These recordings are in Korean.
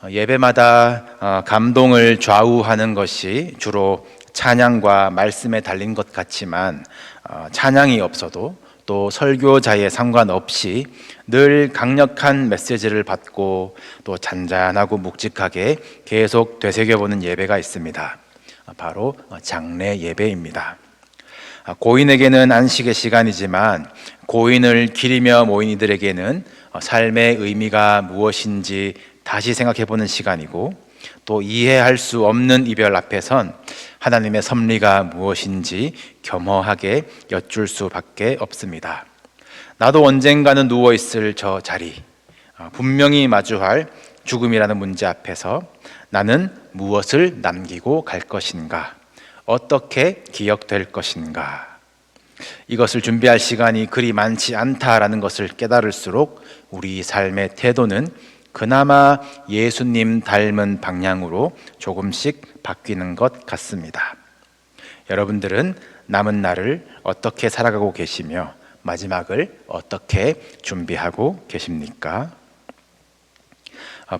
예배마다 감동을 좌우하는 것이 주로 찬양과 말씀에 달린 것 같지만 찬양이 없어도 또 설교자에 상관없이 늘 강력한 메시지를 받고 또 잔잔하고 묵직하게 계속 되새겨보는 예배가 있습니다. 바로 장례 예배입니다. 고인에게는 안식의 시간이지만 고인을 기리며 모인 이들에게는 삶의 의미가 무엇인지 다시 생각해보는 시간이고, 또 이해할 수 없는 이별 앞에선 하나님의 섭리가 무엇인지 겸허하게 여쭐 수밖에 없습니다. 나도 언젠가는 누워있을 저 자리, 분명히 마주할 죽음이라는 문제 앞에서 나는 무엇을 남기고 갈 것인가, 어떻게 기억될 것인가, 이것을 준비할 시간이 그리 많지 않다라는 것을 깨달을수록 우리 삶의 태도는 그나마 예수님 닮은 방향으로 조금씩 바뀌는 것 같습니다. 여러분들은 남은 날을 어떻게 살아가고 계시며 마지막을 어떻게 준비하고 계십니까?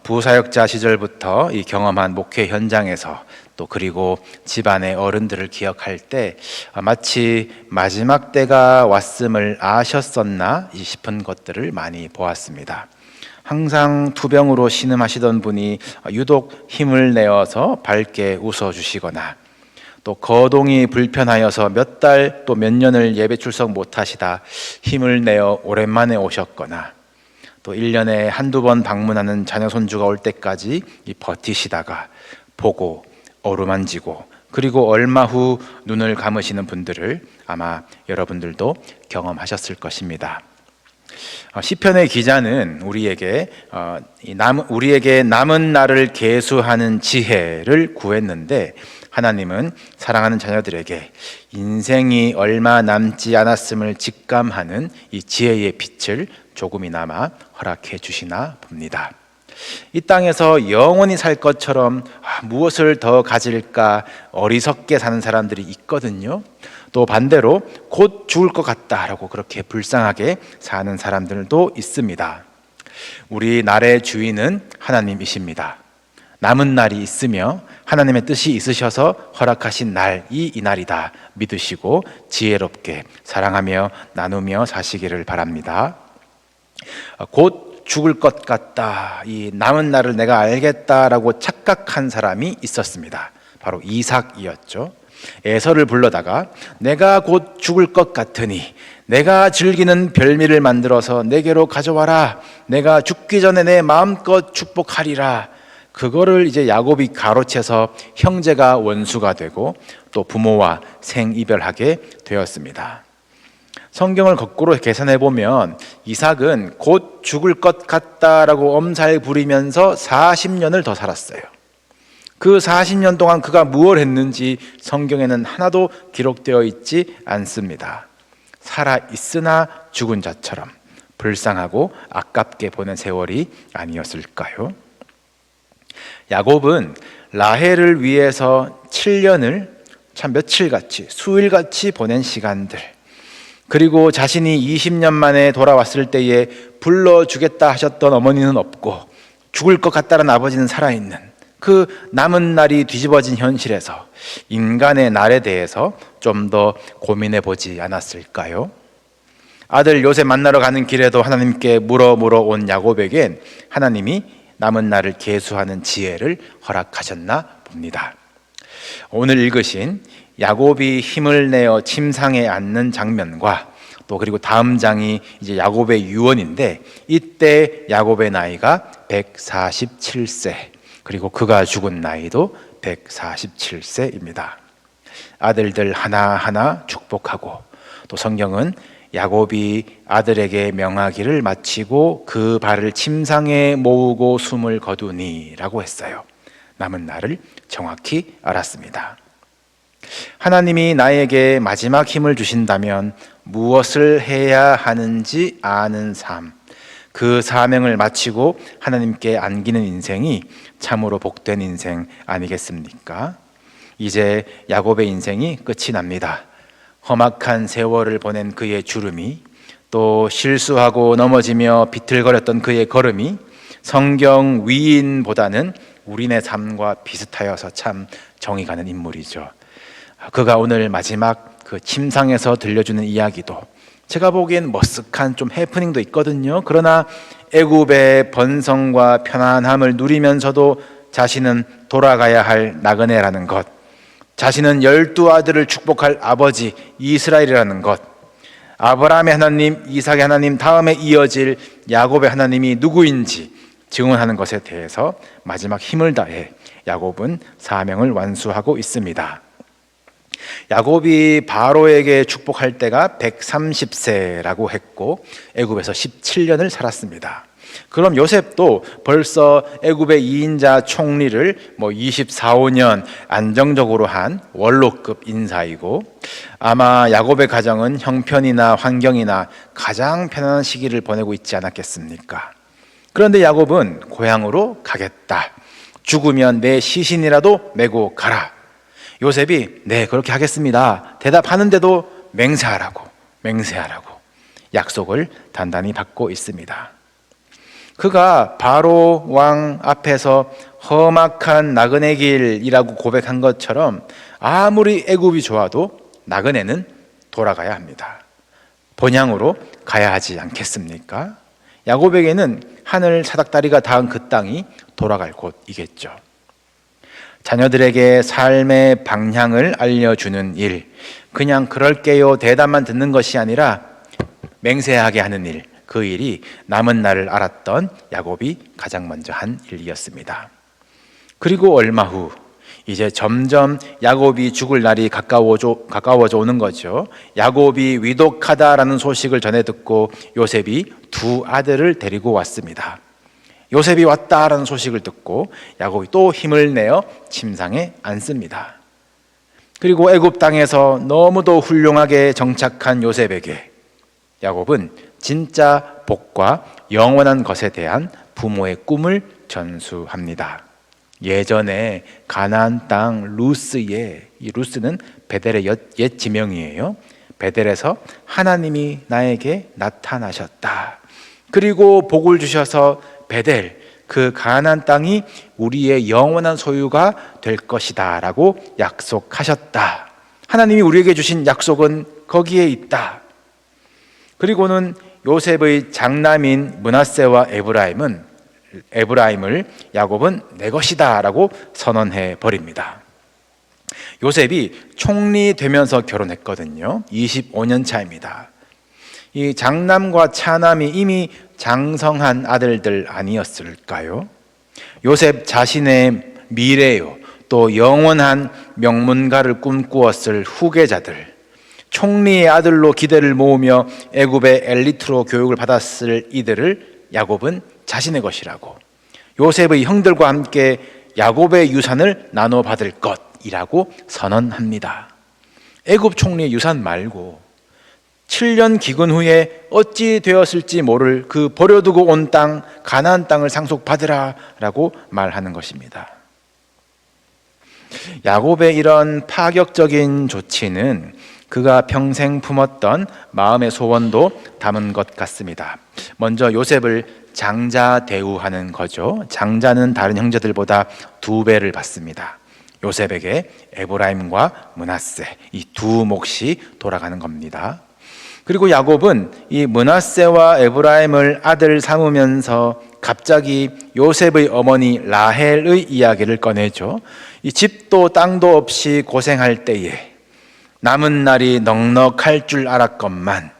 부사역자 시절부터 이 경험한 목회 현장에서 또 그리고 집안의 어른들을 기억할 때 마치 마지막 때가 왔음을 아셨었나 싶은 것들을 많이 보았습니다. 항상 투병으로 신음하시던 분이 유독 힘을 내어서 밝게 웃어주시거나, 또 거동이 불편하여서 몇 달 또 몇 년을 예배 출석 못하시다 힘을 내어 오랜만에 오셨거나, 또 1년에 한두 번 방문하는 자녀 손주가 올 때까지 버티시다가 보고 어루만지고 그리고 얼마 후 눈을 감으시는 분들을 아마 여러분들도 경험하셨을 것입니다. 시편의 기자는 우리에게 남은 날을 계수하는 지혜를 구했는데, 하나님은 사랑하는 자녀들에게 인생이 얼마 남지 않았음을 직감하는 이 지혜의 빛을 조금이나마 허락해 주시나 봅니다. 이 땅에서 영원히 살 것처럼 무엇을 더 가질까 어리석게 사는 사람들이 있거든요. 또 반대로 곧 죽을 것 같다라고 그렇게 불쌍하게 사는 사람들도 있습니다. 우리 날의 주인은 하나님이십니다. 남은 날이 있으며 하나님의 뜻이 있으셔서 허락하신 날이 이 날이다 믿으시고 지혜롭게 사랑하며 나누며 사시기를 바랍니다. 곧 죽을 것 같다, 이 남은 날을 내가 알겠다라고 착각한 사람이 있었습니다. 바로 이삭이었죠. 에서를 불러다가 내가 곧 죽을 것 같으니 내가 즐기는 별미를 만들어서 내게로 가져와라, 내가 죽기 전에 내 마음껏 축복하리라. 그거를 이제 야곱이 가로채서 형제가 원수가 되고 또 부모와 생이별하게 되었습니다. 성경을 거꾸로 계산해 보면 이삭은 곧 죽을 것 같다라고 엄살 부리면서 40년을 더 살았어요. 그 40년 동안 그가 무엇을 했는지 성경에는 하나도 기록되어 있지 않습니다. 살아 있으나 죽은 자처럼 불쌍하고 아깝게 보낸 세월이 아니었을까요? 야곱은 라헬을 위해서 7년을 참 며칠같이 수일같이 보낸 시간들, 그리고 자신이 20년 만에 돌아왔을 때에 불러주겠다 하셨던 어머니는 없고 죽을 것 같다는 아버지는 살아있는 그 남은 날이 뒤집어진 현실에서 인간의 날에 대해서 좀 더 고민해 보지 않았을까요? 아들 요셉 만나러 가는 길에도 하나님께 물어 온 야곱에겐 하나님이 남은 날을 계수하는 지혜를 허락하셨나 봅니다. 오늘 읽으신 야곱이 힘을 내어 침상에 앉는 장면과 또 그리고 다음 장이 이제 야곱의 유언인데, 이때 야곱의 나이가 147세, 그리고 그가 죽은 나이도 147세입니다. 아들들 하나하나 축복하고, 또 성경은 야곱이 아들에게 명하기를 마치고 그 발을 침상에 모으고 숨을 거두니 라고 했어요. 남은 날을 정확히 알았습니다. 하나님이 나에게 마지막 힘을 주신다면 무엇을 해야 하는지 아는 삶, 그 사명을 마치고 하나님께 안기는 인생이 참으로 복된 인생 아니겠습니까? 이제 야곱의 인생이 끝이 납니다. 험악한 세월을 보낸 그의 주름이, 또 실수하고 넘어지며 비틀거렸던 그의 걸음이 성경 위인보다는 우리네 삶과 비슷하여서 참 정이 가는 인물이죠. 그가 오늘 마지막 그 침상에서 들려주는 이야기도 제가 보기엔 머쓱한 좀 해프닝도 있거든요. 그러나 애굽의 번성과 편안함을 누리면서도 자신은 돌아가야 할 나그네라는 것, 자신은 12아들을 축복할 아버지 이스라엘이라는 것, 아브라함의 하나님, 이삭의 하나님 다음에 이어질 야곱의 하나님이 누구인지 증언하는 것에 대해서 마지막 힘을 다해 야곱은 사명을 완수하고 있습니다. 야곱이 바로에게 축복할 때가 130세라고 했고 애굽에서 17년을 살았습니다. 그럼 요셉도 벌써 애굽의 2인자 총리를 24, 5년 안정적으로 한 원로급 인사이고, 아마 야곱의 가정은 형편이나 환경이나 가장 편안한 시기를 보내고 있지 않았겠습니까? 그런데 야곱은 고향으로 가겠다. 죽으면 내 시신이라도 메고 가라. 요셉이 네, 그렇게 하겠습니다 대답하는데도 맹세하라고 약속을 단단히 받고 있습니다. 그가 바로 왕 앞에서 험악한 나그네 길이라고 고백한 것처럼 아무리 애굽이 좋아도 나그네는 돌아가야 합니다. 본향으로 가야 하지 않겠습니까? 야곱에게는 하늘 사닥다리가 닿은 그 땅이 돌아갈 곳이겠죠. 자녀들에게 삶의 방향을 알려주는 일, 그냥 그럴게요 대답만 듣는 것이 아니라 맹세하게 하는 일, 그 일이 남은 날을 알았던 야곱이 가장 먼저 한 일이었습니다. 그리고 얼마 후 이제 점점 야곱이 죽을 날이 가까워져 오는 거죠. 야곱이 위독하다라는 소식을 전해 듣고 요셉이 2아들을 데리고 왔습니다. 요셉이 왔다라는 소식을 듣고 야곱이 또 힘을 내어 침상에 앉습니다. 그리고 애굽 땅에서 너무도 훌륭하게 정착한 요셉에게 야곱은 진짜 복과 영원한 것에 대한 부모의 꿈을 전수합니다. 예전에 가나안 땅 루스에, 이 루스는 베델의 옛 지명이에요. 베델에서 하나님이 나에게 나타나셨다. 그리고 복을 주셔서 베델, 그 가나안 땅이 우리의 영원한 소유가 될 것이다 라고 약속하셨다. 하나님이 우리에게 주신 약속은 거기에 있다. 그리고는 요셉의 장남인 므낫세와 에브라임을 야곱은 내 것이다 라고 선언해 버립니다. 요셉이 총리 되면서 결혼했거든요. 25년 차입니다. 이 장남과 차남이 이미 장성한 아들들 아니었을까요? 요셉 자신의 미래요, 또 영원한 명문가를 꿈꾸었을 후계자들, 총리의 아들로 기대를 모으며 애굽의 엘리트로 교육을 받았을 이들을 야곱은 자신의 것이라고, 요셉의 형들과 함께 야곱의 유산을 나눠 받을 것이라고 선언합니다. 애굽 총리의 유산 말고 7년 기근 후에 어찌 되었을지 모를 그 버려두고 온 땅, 가나안 땅을 상속받으라 라고 말하는 것입니다. 야곱의 이런 파격적인 조치는 그가 평생 품었던 마음의 소원도 담은 것 같습니다. 먼저 요셉을 장자 대우하는 거죠. 장자는 다른 형제들보다 2배를 받습니다. 요셉에게 에브라임과 므낫세, 이 2 몫이 돌아가는 겁니다. 그리고 야곱은 이 므낫세와 에브라임을 아들 삼으면서 갑자기 요셉의 어머니 라헬의 이야기를 꺼내죠. 이 집도 땅도 없이 고생할 때에 남은 날이 넉넉할 줄 알았건만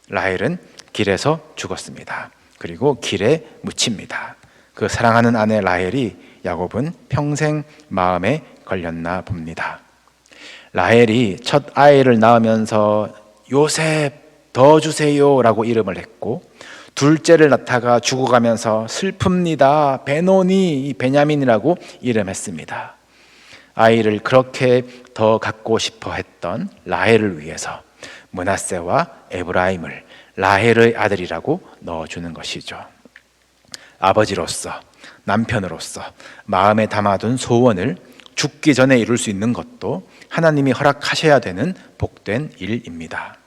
라헬은 길에서 죽었습니다. 그리고 길에 묻힙니다. 그 사랑하는 아내 라헬이 야곱은 평생 마음에 걸렸나 봅니다. 라헬이 첫 아이를 낳으면서 요셉 더 주세요 라고 이름을 했고, 둘째를 낳다가 죽어가면서 슬픕니다, 베노니, 베냐민이라고 이름했습니다. 아이를 그렇게 더 갖고 싶어 했던 라헬을 위해서 므낫세와 에브라임을 라헬의 아들이라고 넣어주는 것이죠. 아버지로서, 남편으로서 마음에 담아둔 소원을 죽기 전에 이룰 수 있는 것도 하나님이 허락하셔야 되는 복된 일입니다.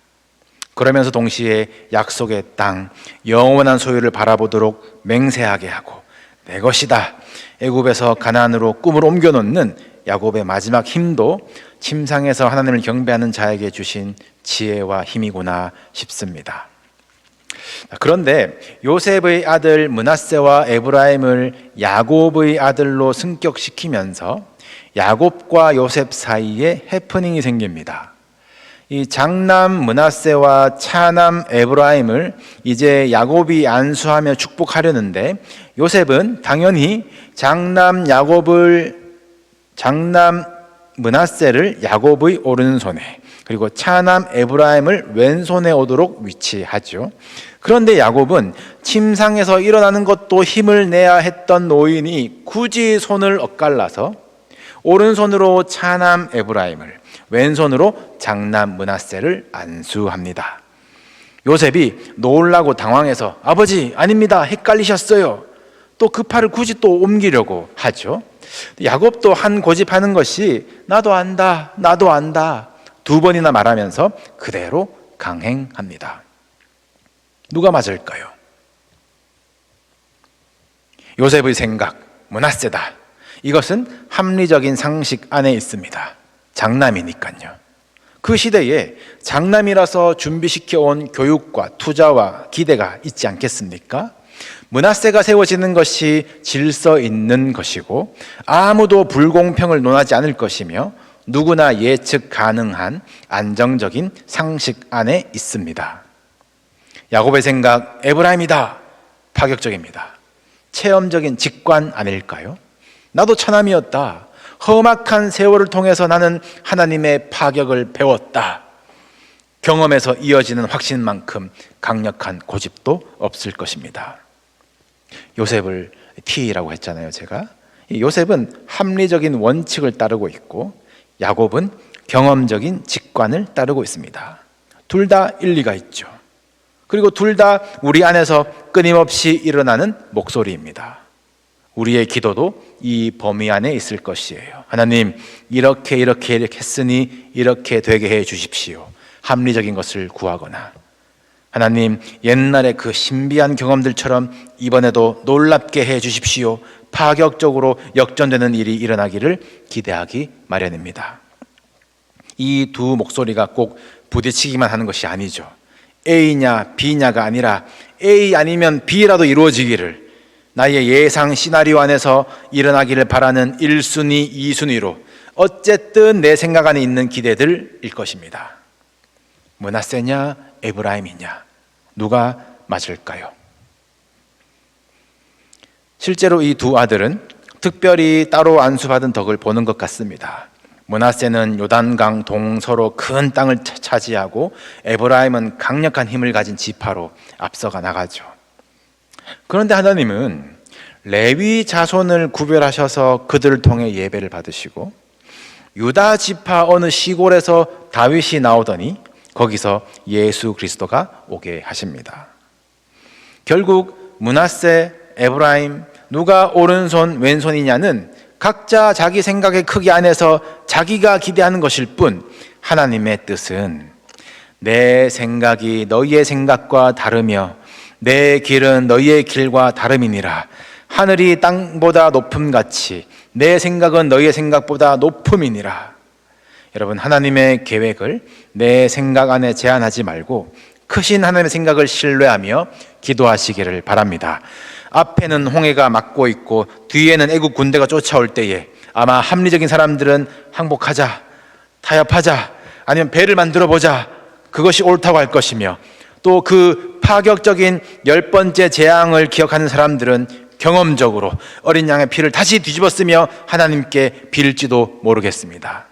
그러면서 동시에 약속의 땅, 영원한 소유를 바라보도록 맹세하게 하고 내 것이다. 애굽에서 가나안으로 꿈을 옮겨놓는 야곱의 마지막 힘도 침상에서 하나님을 경배하는 자에게 주신 지혜와 힘이구나 싶습니다. 그런데 요셉의 아들 므낫세와 에브라임을 야곱의 아들로 승격시키면서 야곱과 요셉 사이에 해프닝이 생깁니다. 이 장남 므낫세와 차남 에브라임을 이제 야곱이 안수하며 축복하려는데 요셉은 당연히 장남 므낫세를 야곱의 오른손에 그리고 차남 에브라임을 왼손에 오도록 위치하죠. 그런데 야곱은 침상에서 일어나는 것도 힘을 내야 했던 노인이 굳이 손을 엇갈라서 오른손으로 차남 에브라임을 왼손으로 장남 므낫세를 안수합니다. 요셉이 놀라고 당황해서 아버지 아닙니다 헷갈리셨어요. 또 그 팔을 굳이 또 옮기려고 하죠. 야곱도 한 고집하는 것이 나도 안다 나도 안다 두 번이나 말하면서 그대로 강행합니다. 누가 맞을까요? 요셉의 생각, 므낫세다. 이것은 합리적인 상식 안에 있습니다. 장남이니까요. 그 시대에 장남이라서 준비시켜온 교육과 투자와 기대가 있지 않겠습니까? 므낫세가 세워지는 것이 질서 있는 것이고 아무도 불공평을 논하지 않을 것이며 누구나 예측 가능한 안정적인 상식 안에 있습니다. 야곱의 생각, 에브라임이다. 파격적입니다. 체험적인 직관 아닐까요? 나도 처남이었다. 험악한 세월을 통해서 나는 하나님의 파격을 배웠다. 경험에서 이어지는 확신만큼 강력한 고집도 없을 것입니다. 요셉을 T라고 했잖아요, 제가. 요셉은 합리적인 원칙을 따르고 있고 야곱은 경험적인 직관을 따르고 있습니다. 둘 다 일리가 있죠. 그리고 둘 다 우리 안에서 끊임없이 일어나는 목소리입니다. 우리의 기도도 이 범위 안에 있을 것이에요. 하나님, 이렇게 했으니 이렇게 되게 해 주십시오. 합리적인 것을 구하거나 하나님, 옛날에 그 신비한 경험들처럼 이번에도 놀랍게 해 주십시오. 파격적으로 역전되는 일이 일어나기를 기대하기 마련입니다. 이 두 목소리가 꼭 부딪히기만 하는 것이 아니죠. A냐 B냐가 아니라 A 아니면 B라도 이루어지기를 나의 예상 시나리오 안에서 일어나기를 바라는 1순위, 2순위로 어쨌든 내 생각 안에 있는 기대들일 것입니다. 므낫세냐 에브라임이냐 누가 맞을까요? 실제로 이 두 아들은 특별히 따로 안수받은 덕을 보는 것 같습니다. 므낫세는 요단강 동서로 큰 땅을 차지하고 에브라임은 강력한 힘을 가진 지파로 앞서가 나가죠. 그런데 하나님은 레위 자손을 구별하셔서 그들을 통해 예배를 받으시고 유다 지파 어느 시골에서 다윗이 나오더니 거기서 예수 그리스도가 오게 하십니다. 결국 므낫세, 에브라임 누가 오른손 왼손이냐는 각자 자기 생각의 크기 안에서 자기가 기대하는 것일 뿐 하나님의 뜻은 내 생각이 너희의 생각과 다르며 내 길은 너희의 길과 다름이니라. 하늘이 땅보다 높음같이 내 생각은 너희의 생각보다 높음이니라. 여러분, 하나님의 계획을 내 생각 안에 제한하지 말고 크신 하나님의 생각을 신뢰하며 기도하시기를 바랍니다. 앞에는 홍해가 막고 있고 뒤에는 애국 군대가 쫓아올 때에 아마 합리적인 사람들은 항복하자, 타협하자, 아니면 배를 만들어 보자, 그것이 옳다고 할 것이며 또 그 파격적인 10번째 재앙을 기억하는 사람들은 경험적으로 어린 양의 피를 다시 뒤집어 쓰며 하나님께 빌지도 모르겠습니다.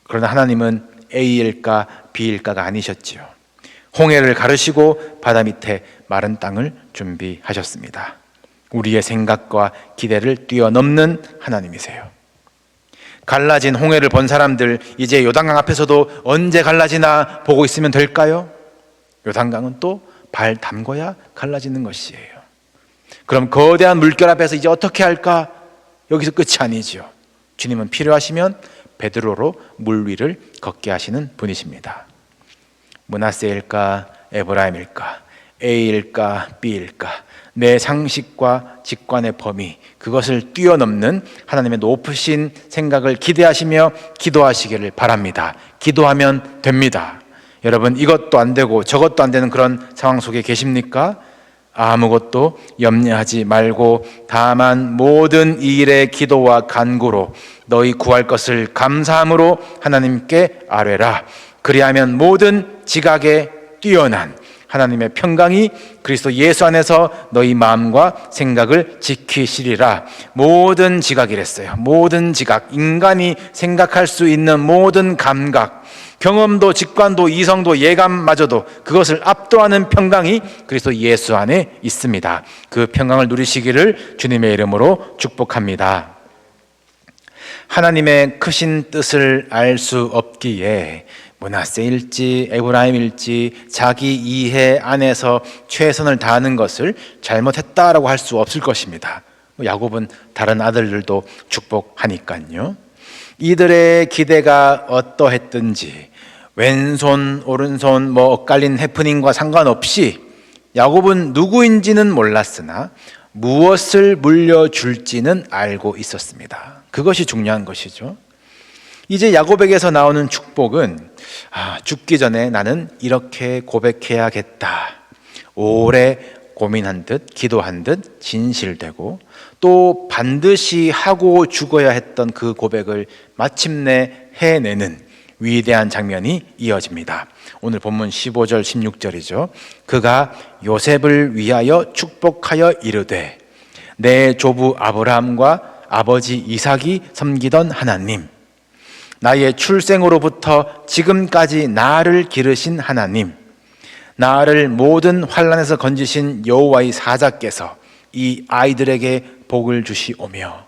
그러나 하나님은 A일까 B일까가 아니셨지요. 홍해를 가르시고 바다 밑에 마른 땅을 준비하셨습니다. 우리의 생각과 기대를 뛰어넘는 하나님이세요. 갈라진 홍해를 본 사람들 이제 요단강 앞에서도 언제 갈라지나 보고 있으면 될까요? 요단강은 또 발 담궈야 갈라지는 것이에요. 그럼 거대한 물결 앞에서 이제 어떻게 할까? 여기서 끝이 아니죠. 주님은 필요하시면 베드로로 물 위를 걷게 하시는 분이십니다. 므낫세일까 에브라임일까 A일까 B일까 내 상식과 직관의 범위, 그것을 뛰어넘는 하나님의 높으신 생각을 기대하시며 기도하시기를 바랍니다. 기도하면 됩니다. 여러분, 이것도 안 되고 저것도 안 되는 그런 상황 속에 계십니까? 아무것도 염려하지 말고 다만 모든 일의 기도와 간구로 너희 구할 것을 감사함으로 하나님께 아뢰라. 그리하면 모든 지각에 뛰어난 하나님의 평강이 그리스도 예수 안에서 너희 마음과 생각을 지키시리라. 모든 지각이랬어요. 모든 지각, 인간이 생각할 수 있는 모든 감각, 경험도 직관도 이성도 예감마저도 그것을 압도하는 평강이 그리스도 예수 안에 있습니다. 그 평강을 누리시기를 주님의 이름으로 축복합니다. 하나님의 크신 뜻을 알 수 없기에 므낫세일지 에브라임일지 자기 이해 안에서 최선을 다하는 것을 잘못했다라고 할 수 없을 것입니다. 야곱은 다른 아들들도 축복하니까요. 이들의 기대가 어떠했든지 왼손 오른손 엇갈린 해프닝과 상관없이 야곱은 누구인지는 몰랐으나 무엇을 물려줄지는 알고 있었습니다. 그것이 중요한 것이죠. 이제 야곱에게서 나오는 축복은 죽기 전에 나는 이렇게 고백해야겠다. 오래 고민한 듯 기도한 듯 진실되고 또 반드시 하고 죽어야 했던 그 고백을 마침내 해내는 위대한 장면이 이어집니다. 오늘 본문 15절 16절이죠. 그가 요셉을 위하여 축복하여 이르되 내 조부 아브라함과 아버지 이삭이 섬기던 하나님, 나의 출생으로부터 지금까지 나를 기르신 하나님, 나를 모든 환난에서 건지신 여호와의 사자께서 이 아이들에게 복을 주시오며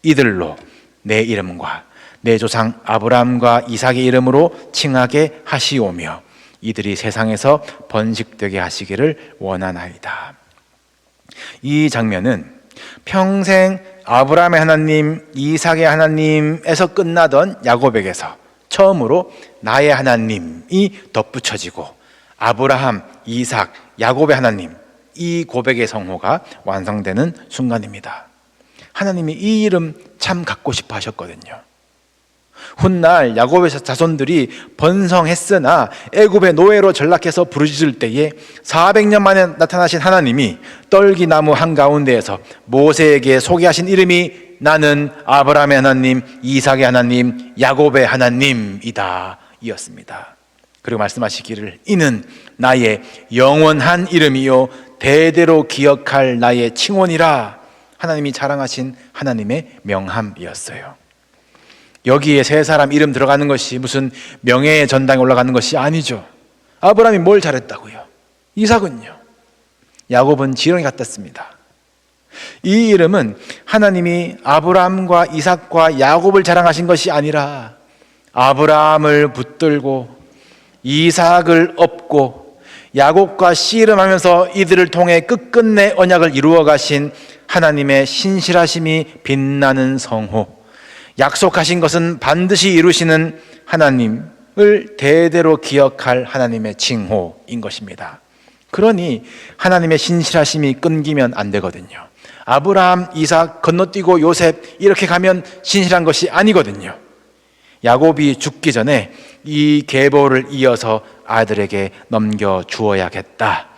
이들로 내 이름과 내 조상 아브라함과 이삭의 이름으로 칭하게 하시오며 이들이 세상에서 번식되게 하시기를 원하나이다. 이 장면은 평생 아브라함의 하나님, 이삭의 하나님에서 끝나던 야곱에게서 처음으로 나의 하나님이 덧붙여지고 아브라함, 이삭, 야곱의 하나님, 이 고백의 성호가 완성되는 순간입니다. 하나님이 이 이름 참 갖고 싶어 하셨거든요. 훗날 야곱의 자손들이 번성했으나 애굽의 노예로 전락해서 부르짖을 때에 400년 만에 나타나신 하나님이 떨기나무 한가운데에서 모세에게 소개하신 이름이 나는 아브라함의 하나님, 이삭의 하나님, 야곱의 하나님이다 이었습니다. 그리고 말씀하시기를 이는 나의 영원한 이름이요 대대로 기억할 나의 칭원이라. 하나님이 자랑하신 하나님의 명함이었어요. 여기에 세 사람 이름 들어가는 것이 무슨 명예의 전당에 올라가는 것이 아니죠. 아브라함이 뭘 잘했다고요? 이삭은요? 야곱은 지렁이 같았습니다. 이 이름은 하나님이 아브라함과 이삭과 야곱을 자랑하신 것이 아니라 아브라함을 붙들고 이삭을 업고 야곱과 씨름하면서 이들을 통해 끝끝내 언약을 이루어 가신 하나님의 신실하심이 빛나는 성호, 약속하신 것은 반드시 이루시는 하나님을 대대로 기억할 하나님의 칭호인 것입니다. 그러니 하나님의 신실하심이 끊기면 안 되거든요. 아브라함, 이삭 건너뛰고 요셉 이렇게 가면 신실한 것이 아니거든요. 야곱이 죽기 전에 이 계보를 이어서 아들에게 넘겨 주어야겠다.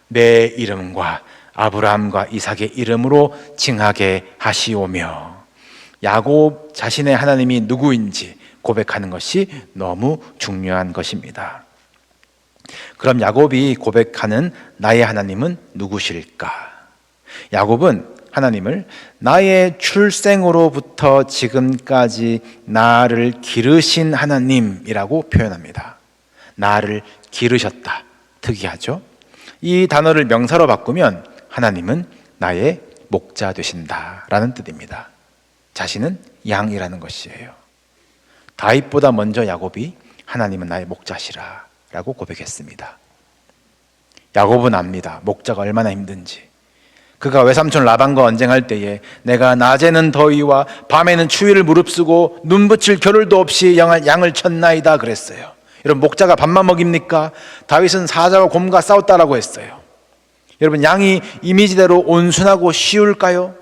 내 이름과 아브라함과 이삭의 이름으로 칭하게 하시오며 야곱 자신의 하나님이 누구인지 고백하는 것이 너무 중요한 것입니다. 그럼 야곱이 고백하는 나의 하나님은 누구실까? 야곱은 하나님을 나의 출생으로부터 지금까지 나를 기르신 하나님이라고 표현합니다. 나를 기르셨다. 특이하죠? 이 단어를 명사로 바꾸면 하나님은 나의 목자 되신다라는 뜻입니다. 자신은 양이라는 것이에요. 다윗보다 먼저 야곱이 하나님은 나의 목자시라 라고 고백했습니다. 야곱은 압니다. 목자가 얼마나 힘든지. 그가 외삼촌 라반과 언쟁할 때에 내가 낮에는 더위와 밤에는 추위를 무릅쓰고 눈붙일 겨를도 없이 양을 쳤나이다 그랬어요. 여러분, 목자가 밥만 먹입니까? 다윗은 사자와 곰과 싸웠다라고 했어요. 여러분, 양이 이미지대로 온순하고 쉬울까요?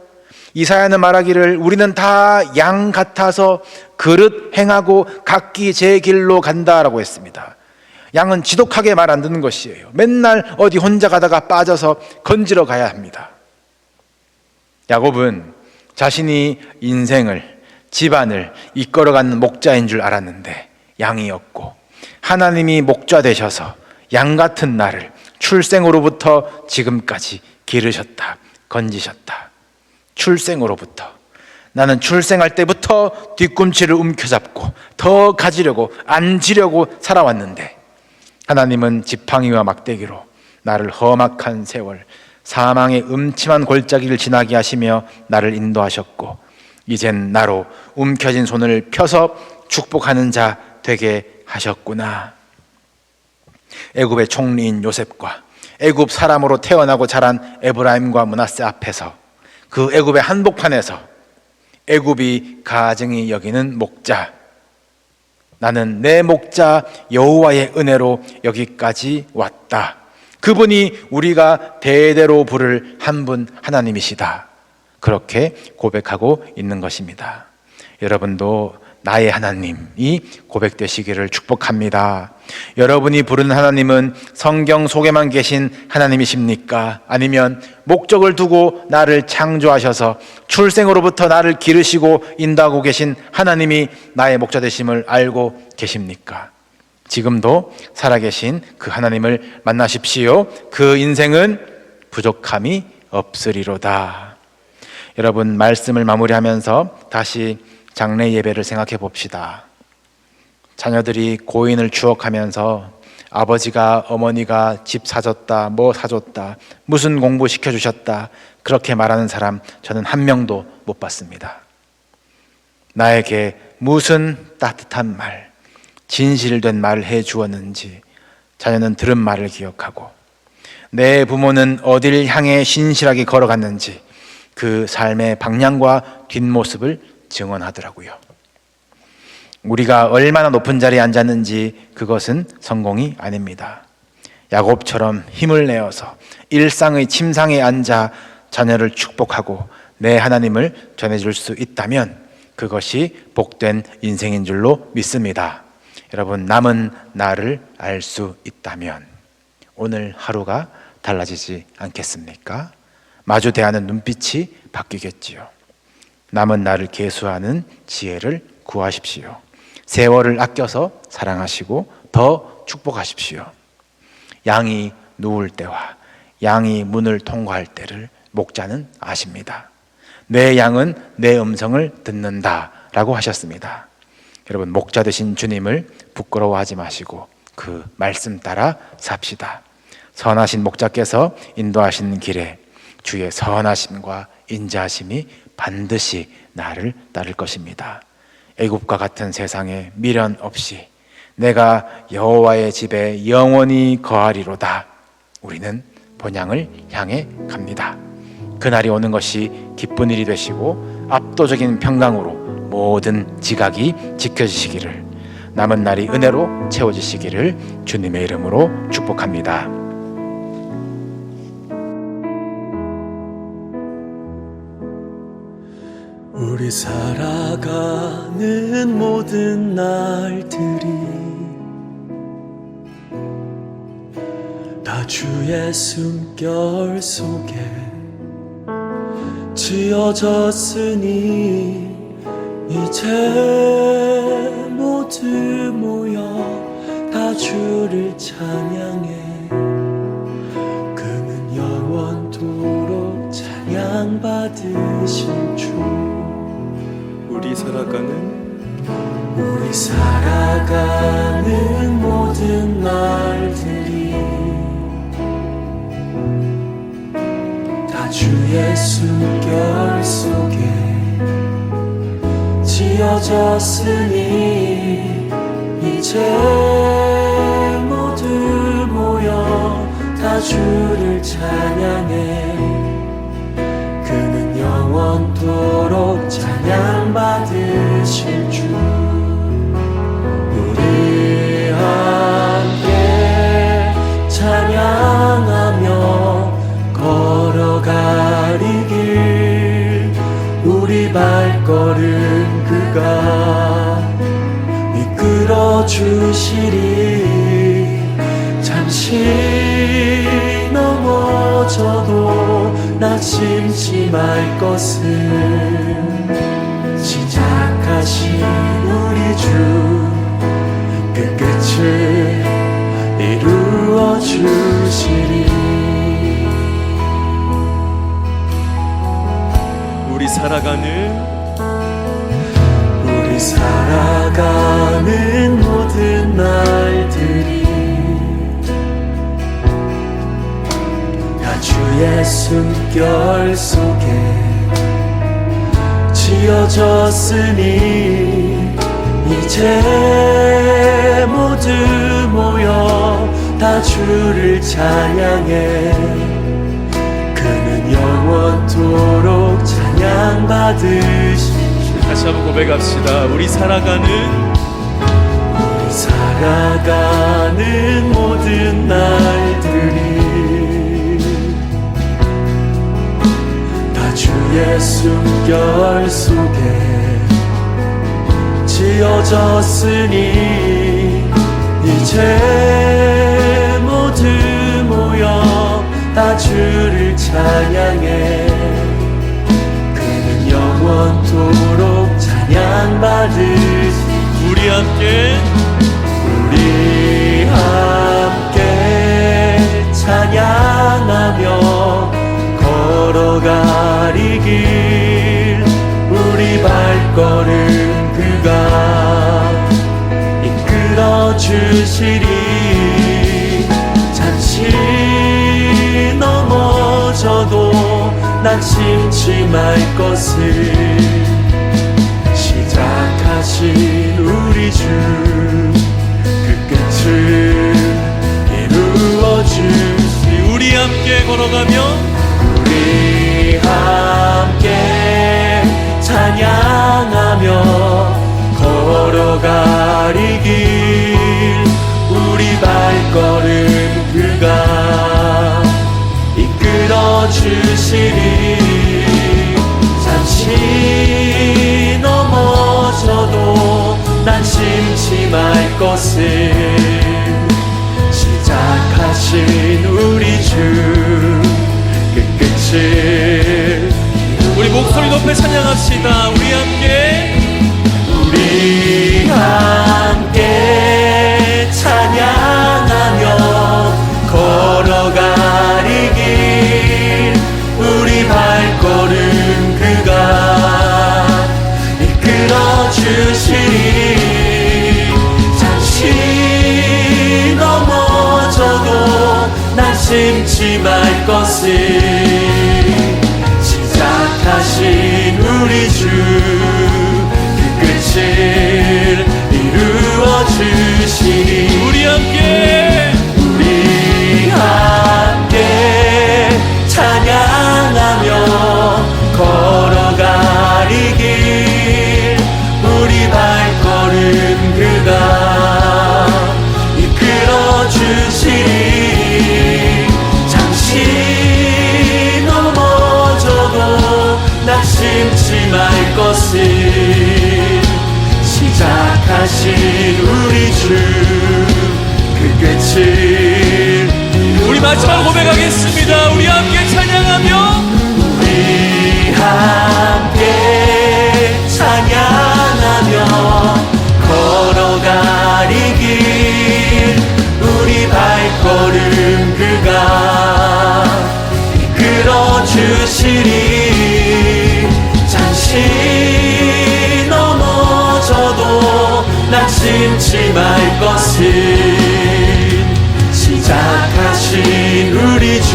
이사야는 말하기를 우리는 다 양 같아서 그릇 행하고 각기 제 길로 간다라고 했습니다. 양은 지독하게 말 안 듣는 것이에요. 맨날 어디 혼자 가다가 빠져서 건지러 가야 합니다. 야곱은 자신이 인생을, 집안을 이끌어가는 목자인 줄 알았는데 양이었고, 하나님이 목자 되셔서 양 같은 나를 출생으로부터 지금까지 기르셨다, 건지셨다. 출생으로부터, 나는 출생할 때부터 뒤꿈치를 움켜잡고 더 가지려고 안지려고 살아왔는데, 하나님은 지팡이와 막대기로 나를 험악한 세월, 사망의 음침한 골짜기를 지나게 하시며 나를 인도하셨고, 이젠 나로 움켜진 손을 펴서 축복하는 자 되게 하셨구나. 애굽의 총리인 요셉과 애굽 사람으로 태어나고 자란 에브라임과 므낫세 앞에서, 그 애굽의 한복판에서 애굽이 가증히 여기는 목자, 나는 내 목자 여호와의 은혜로 여기까지 왔다. 그분이 우리가 대대로 부를 한 분 하나님이시다. 그렇게 고백하고 있는 것입니다. 여러분도 나의 하나님이 고백되시기를 축복합니다. 여러분이 부르는 하나님은 성경 속에만 계신 하나님이십니까? 아니면 목적을 두고 나를 창조하셔서 출생으로부터 나를 기르시고 인도하고 계신 하나님이 나의 목자 되심을 알고 계십니까? 지금도 살아계신 그 하나님을 만나십시오. 그 인생은 부족함이 없으리로다. 여러분, 말씀을 마무리하면서 다시 장래 예배를 생각해 봅시다. 자녀들이 고인을 추억하면서 아버지가, 어머니가 집 사줬다, 뭐 사줬다, 무슨 공부 시켜주셨다, 그렇게 말하는 사람 저는 한 명도 못 봤습니다. 나에게 무슨 따뜻한 말, 진실된 말을 해주었는지 자녀는 들은 말을 기억하고, 내 부모는 어딜 향해 신실하게 걸어갔는지 그 삶의 방향과 뒷모습을 증언하더라고요. 우리가 얼마나 높은 자리에 앉았는지 그것은 성공이 아닙니다. 야곱처럼 힘을 내어서 일상의 침상에 앉아 자녀를 축복하고 내 하나님을 전해줄 수 있다면 그것이 복된 인생인 줄로 믿습니다. 여러분, 남은 나를 알 수 있다면 오늘 하루가 달라지지 않겠습니까? 마주 대하는 눈빛이 바뀌겠지요. 남은 나를 계수하는 지혜를 구하십시오. 세월을 아껴서 사랑하시고 더 축복하십시오. 양이 누울 때와 양이 문을 통과할 때를 목자는 아십니다. 내 양은 내 음성을 듣는다 라고 하셨습니다. 여러분, 목자 되신 주님을 부끄러워하지 마시고 그 말씀 따라 삽시다. 선하신 목자께서 인도하시는 길에 주의 선하심과 인자하심이 반드시 나를 따를 것입니다. 애굽과 같은 세상에 미련 없이 내가 여호와의 집에 영원히 거하리로다. 우리는 본향을 향해 갑니다. 그날이 오는 것이 기쁜 일이 되시고 압도적인 평강으로 모든 지각이 지켜지시기를, 남은 날이 은혜로 채워지시기를 주님의 이름으로 축복합니다. 우리 살아가는 모든 날들이 다 주의 숨결 속에 지어졌으니 이제 모두 모여 다 주를 찬양해. 그는 영원토록 찬양받으실 주. 우리 살아가는 모든 날들이 다 주의 숨결 속에 지어졌으니 이제 모두 모여 다 주를 찬양해. 그는 영원토록 찬양받으실 주. 우리 함께 찬양하며 발걸음 그가 이끌어 주시리. 잠시 넘어져도 낙심치 말 것을 시작하신 우리 주 그 끝을 이루어 주시리. 우리 살아가는 모든 날들이 다 주의 숨결 속에 지어졌으니 이제 모두 모여 다 주를 찬양해. 그는 영원토록 찬양받으시. 다시 한번 고백합시다. 우리 살아가는 모든 날들이 다 주의 숨결 속에 지어졌으니 이제 모두 모여 다 주를 찬양해. 그는 영원토록 찬양받으시. 우리 함께 찬양하며 걸어가리 길. 우리 발걸음 그가 이끌어 주시리. 잠시 넘어져도 낙심치 말 것을 시작하신 우리 주 그 끝을 이루어 주시. 우리 함께 걸어가며 우리 함께 찬양하며 걸어가리 길. 우리 발걸음 그가 이끌어 주시리. 잠시 넘어져도 낙심치 말 것을 시작하신 우리 주 그 끝을. 우리 목소리 높여 찬양합시다. 우리 함께 찬양하며 걸어가리 길. 우리 발걸음 그가 이끌어 주시리. 잠시 넘어져도 낙심치 말 것을 시작하신 우리 주 그 끝을 이루어 주시리. 우리 함께 찬양하며 걸어가리 길. 우리 발걸음 그가 이끌어 주시리. 잠시 넘어져도 낙심치 말 것을 시작하신 우리 주 그 끝을. 우리 마지막으로 고백하겠습니다. 우리 함께 찬양하며 우리 함께 찬양하며 걸어가리 길. 우리 발걸음 그가 이끌어 주시리. 잠시 넘어져도 낙심치 말 것을 시작하신 우리 주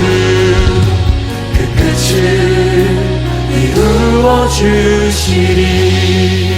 그 끝을 이루어 주시리.